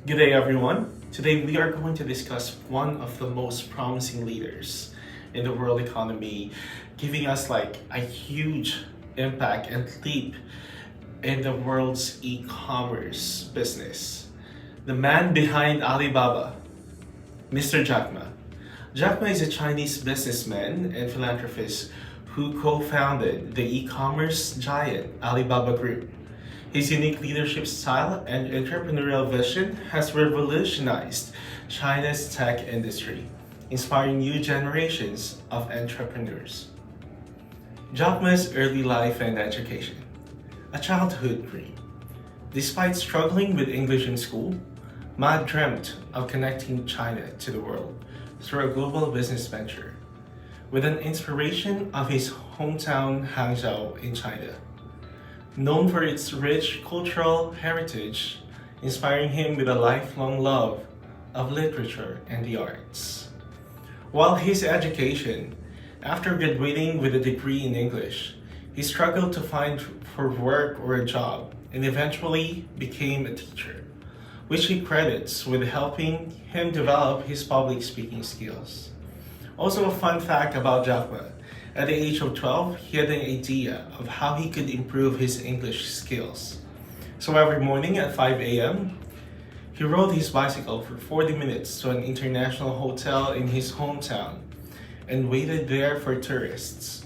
Good day, everyone. Today we are going to discuss one of the most promising leaders in the world economy, giving us like a huge impact and leap in the world's e-commerce business. The man behind Alibaba, Mr. Jack Ma. Jack Ma is a Chinese businessman and philanthropist who co-founded the e-commerce giant Alibaba Group. His unique leadership style and entrepreneurial vision has revolutionized China's tech industry, inspiring new generations of entrepreneurs. Jack Ma's early life and education. A childhood dream. Despite struggling with English in school, Ma dreamt of connecting China to the world through a global business venture, with an inspiration of his hometown Hangzhou in China. Known for its rich cultural heritage, inspiring him with a lifelong love of literature and the arts. While his education, after graduating with a degree in English, he struggled to find for work or a job and eventually became a teacher, which he credits with helping him develop his public speaking skills. Also, a fun fact about Jack Ma. At the age of 12, he had an idea of how he could improve his English skills. So every morning at 5 a.m., he rode his bicycle for 40 minutes to an international hotel in his hometown and waited there for tourists.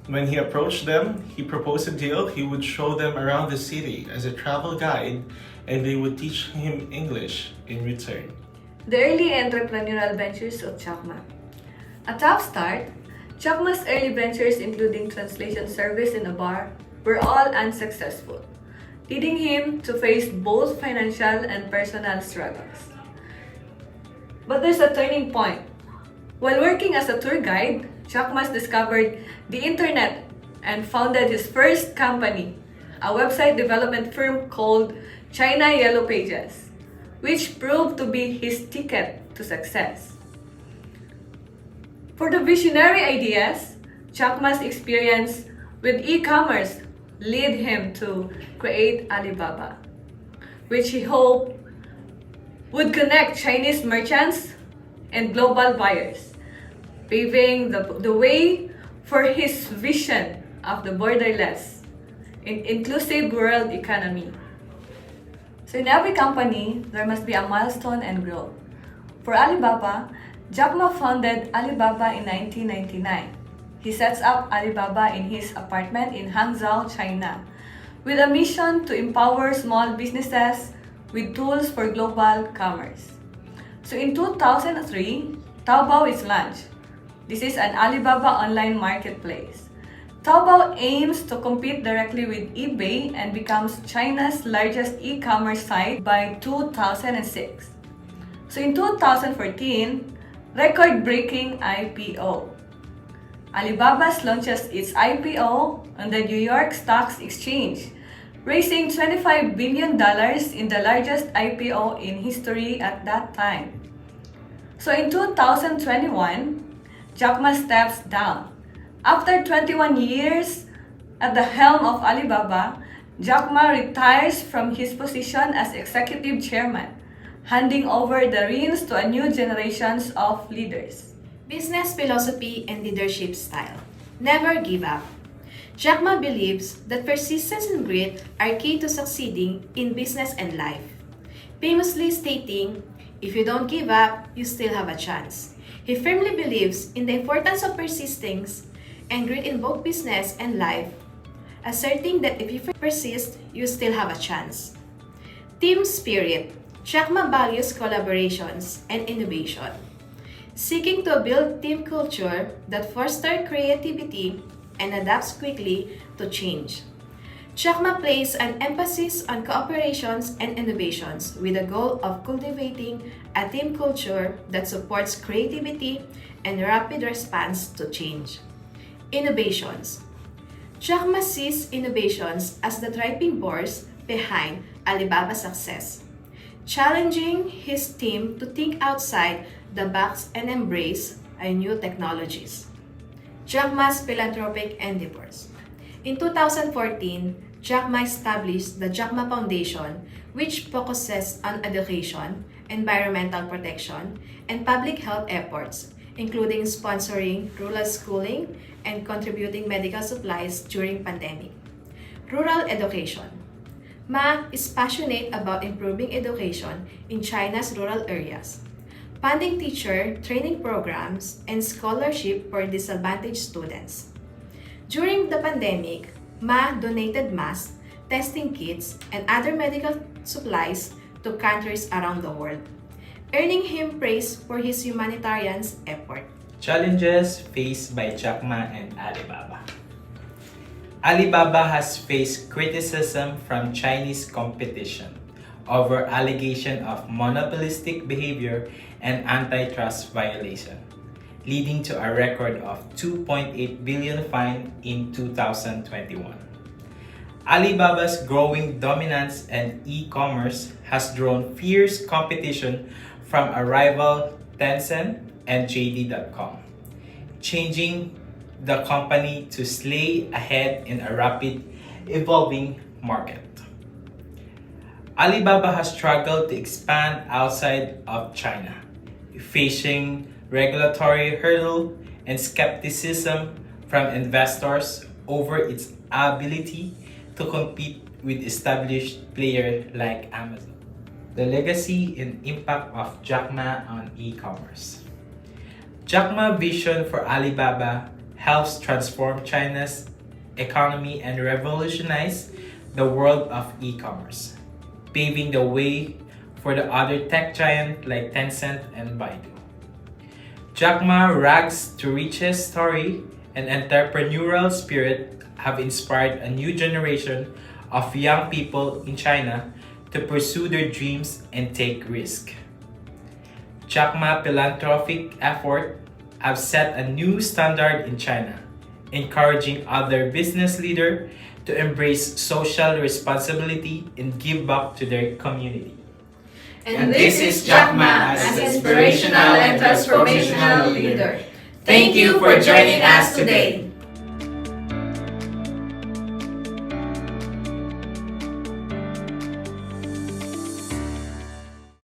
When he approached them, he proposed a deal. He would show them around the city as a travel guide and they would teach him English in return. The early entrepreneurial ventures of Jack Ma. A tough start, Jack Ma's early ventures, including translation service in a bar, were all unsuccessful, leading him to face both financial and personal struggles. But there's a turning point. While working as a tour guide, Jack Ma discovered the internet and founded his first company, a website development firm called China Yellow Pages, which proved to be his ticket to success. For the visionary ideas, Jack Ma's experience with e-commerce led him to create Alibaba, which he hoped would connect Chinese merchants and global buyers, paving the way for his vision of the borderless, inclusive world economy. So in every company, there must be a milestone and growth. For Alibaba, Jack Ma founded Alibaba in 1999. He sets up Alibaba in his apartment in Hangzhou, China, with a mission to empower small businesses with tools for global commerce. So in 2003, Taobao is launched. This is an Alibaba online marketplace. Taobao aims to compete directly with eBay and becomes China's largest e-commerce site by 2006. So in 2014, record-breaking IPO. Alibaba launches its IPO on the New York Stock Exchange, raising $25 billion in the largest IPO in history at that time. So in 2021, Jack Ma steps down. After 21 years at the helm of Alibaba, Jack Ma retires from his position as executive chairman, handing over the reins to a new generation of leaders. Business philosophy and leadership style. Never give up. Jack Ma believes that persistence and grit are key to succeeding in business and life, famously stating, "If you don't give up, you still have a chance." He firmly believes in the importance of persistence and grit in both business and life, asserting that if you persist, you still have a chance. Team spirit. Jack Ma values collaborations and innovation, seeking to build team culture that fosters creativity and adapts quickly to change. Jack Ma places an emphasis on cooperations and innovations with the goal of cultivating a team culture that supports creativity and rapid response to change. Innovations. Jack Ma sees innovations as the driving force behind Alibaba's success, challenging his team to think outside the box and embrace new technologies. Jack Ma's philanthropic endeavors. In 2014, Jack Ma established the Jack Ma Foundation, which focuses on education, environmental protection, and public health efforts, including sponsoring rural schooling and contributing medical supplies during pandemic. Rural education. Ma is passionate about improving education in China's rural areas, funding teacher training programs and scholarship for disadvantaged students. During the pandemic, Ma donated masks, testing kits, and other medical supplies to countries around the world, earning him praise for his humanitarian effort. Challenges faced by Jack Ma and Alibaba. Alibaba has faced criticism from Chinese competition over allegation of monopolistic behavior and antitrust violation, leading to a record of 2.8 billion fine in 2021. Alibaba's growing dominance in e-commerce has drawn fierce competition from a rival Tencent and JD.com, changing the company to stay ahead in a rapid evolving market. Alibaba has struggled to expand outside of China, facing regulatory hurdle and skepticism from investors over its ability to compete with established players like Amazon. The legacy and impact of Jack Ma on e-commerce. Jack Ma's vision for Alibaba helps transform China's economy and revolutionize the world of e-commerce, paving the way for the other tech giants like Tencent and Baidu. Jack Ma's rags to riches story and entrepreneurial spirit have inspired a new generation of young people in China to pursue their dreams and take risks. Jack Ma's philanthropic efforts have set a new standard in China, encouraging other business leaders to embrace social responsibility and give back to their community. And this is Jack Ma as inspirational and transformational leader. Thank you for joining us today.